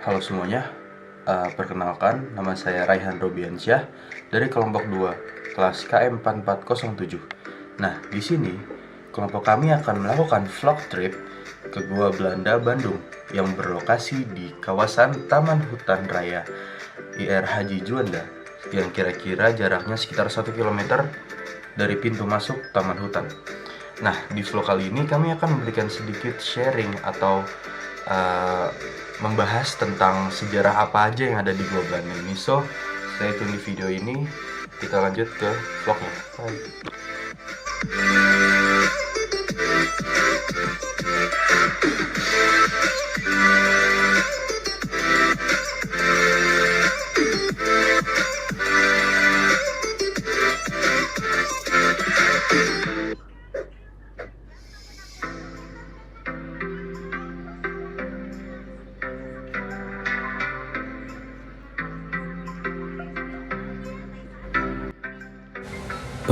Halo semuanya, perkenalkan nama saya Raihan Robiansyah dari kelompok 2, kelas KM4407. Nah, di sini kelompok kami akan melakukan vlog trip ke Gua Belanda, Bandung yang berlokasi di kawasan Taman Hutan Raya IR Haji Juanda yang kira-kira jaraknya sekitar 1 km dari pintu masuk Taman Hutan. Nah, di vlog kali ini kami akan memberikan sedikit sharing atau membahas tentang sejarah apa aja yang ada di Gua Belanda ini. So, stay tune di video ini. Kita lanjut ke vlognya. Bye.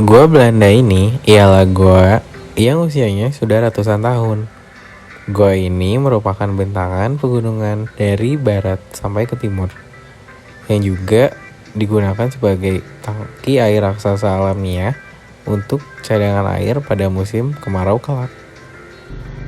Gua Belanda ini ialah gua yang usianya sudah ratusan tahun. Gua ini merupakan bentangan pegunungan dari barat sampai ke timur, yang juga digunakan sebagai tangki air raksasa alamiah untuk cadangan air pada musim kemarau kelak.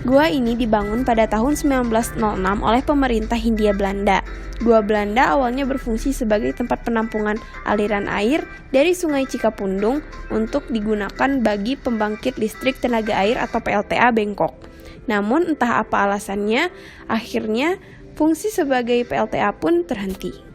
Gua ini dibangun pada tahun 1906 oleh pemerintah Hindia Belanda. Gua Belanda awalnya berfungsi sebagai tempat penampungan aliran air dari Sungai Cikapundung untuk digunakan bagi pembangkit listrik tenaga air atau PLTA Bengkok. Namun entah apa alasannya, akhirnya fungsi sebagai PLTA pun terhenti.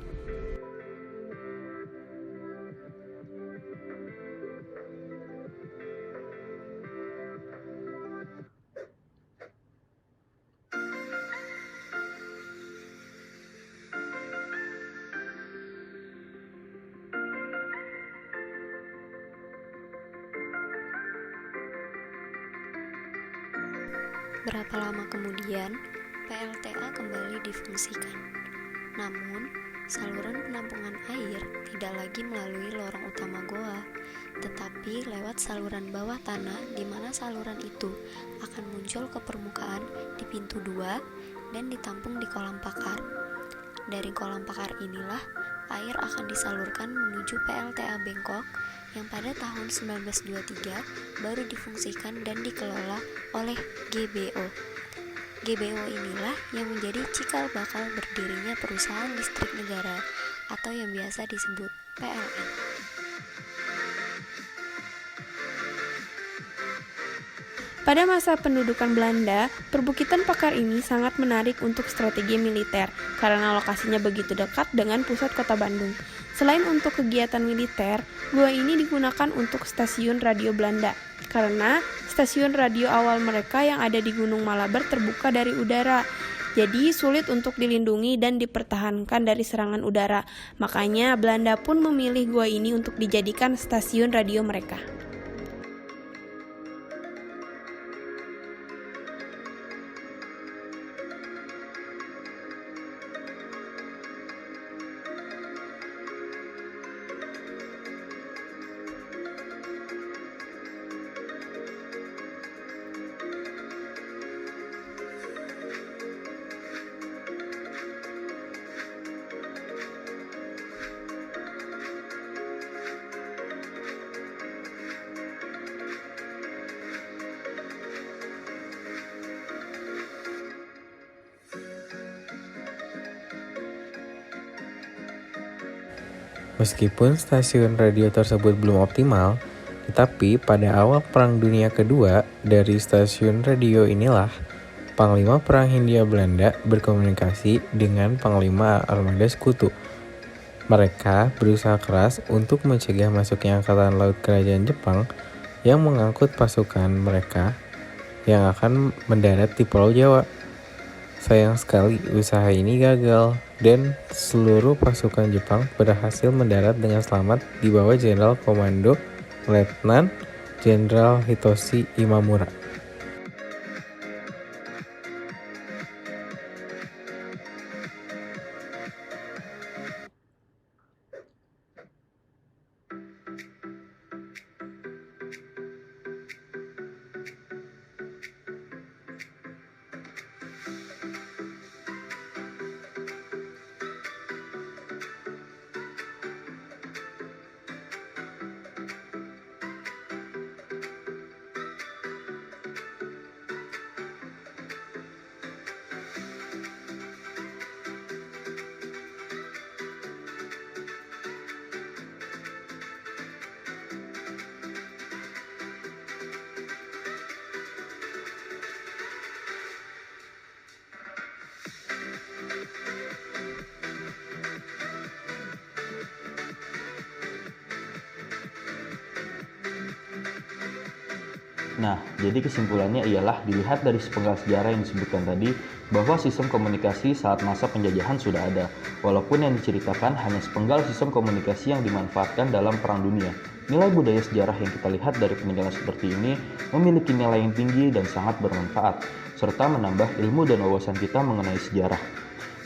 Berapa lama kemudian, PLTA kembali difungsikan. Namun, saluran penampungan air tidak lagi melalui lorong utama goa, tetapi lewat saluran bawah tanah di mana saluran itu akan muncul ke permukaan di pintu 2 dan ditampung di kolam pakar. Dari kolam pakar inilah air akan disalurkan menuju PLTA Bengkok yang pada tahun 1923 baru difungsikan dan dikelola oleh GBO. GBO inilah yang menjadi cikal bakal berdirinya perusahaan listrik negara atau yang biasa disebut PLN. Pada masa pendudukan Belanda, perbukitan pakar ini sangat menarik untuk strategi militer karena lokasinya begitu dekat dengan pusat kota Bandung. Selain untuk kegiatan militer, gua ini digunakan untuk stasiun radio Belanda karena stasiun radio awal mereka yang ada di Gunung Malabar terbuka dari udara. Jadi sulit untuk dilindungi dan dipertahankan dari serangan udara. Makanya Belanda pun memilih gua ini untuk dijadikan stasiun radio mereka. Meskipun stasiun radio tersebut belum optimal, tetapi pada awal Perang Dunia Kedua, dari stasiun radio inilah Panglima Perang Hindia Belanda berkomunikasi dengan Panglima Armada Sekutu. Mereka berusaha keras untuk mencegah masuknya Angkatan Laut Kerajaan Jepang yang mengangkut pasukan mereka yang akan mendarat di Pulau Jawa. Sayang sekali usaha ini gagal dan seluruh pasukan Jepang berhasil mendarat dengan selamat di bawah Jenderal Komando Letnan Jenderal Hitoshi Imamura. Nah, jadi kesimpulannya ialah dilihat dari sepenggal sejarah yang disebutkan tadi bahwa sistem komunikasi saat masa penjajahan sudah ada, walaupun yang diceritakan hanya sepenggal sistem komunikasi yang dimanfaatkan dalam Perang Dunia. Nilai budaya sejarah yang kita lihat dari peninggalan seperti ini memiliki nilai yang tinggi dan sangat bermanfaat, serta menambah ilmu dan wawasan kita mengenai sejarah.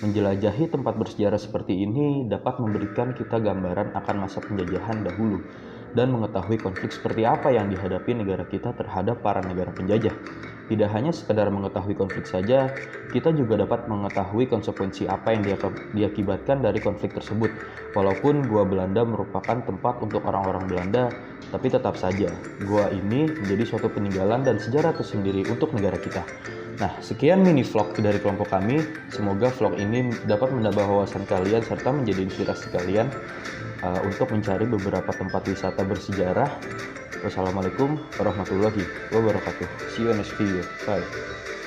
Menjelajahi tempat bersejarah seperti ini dapat memberikan kita gambaran akan masa penjajahan dahulu dan mengetahui konflik seperti apa yang dihadapi negara kita terhadap para negara penjajah. Tidak hanya sekedar mengetahui konflik saja, kita juga dapat mengetahui konsekuensi apa yang diakibatkan dari konflik tersebut. Walaupun Gua Belanda merupakan tempat untuk orang-orang Belanda, tapi tetap saja gua ini menjadi suatu peninggalan dan sejarah tersendiri untuk negara kita. Nah, sekian mini vlog dari kelompok kami. Semoga vlog ini dapat menambah wawasan kalian serta menjadi inspirasi kalian untuk mencari beberapa tempat wisata bersejarah. Wassalamualaikum warahmatullahi wabarakatuh. See you in next video. Bye.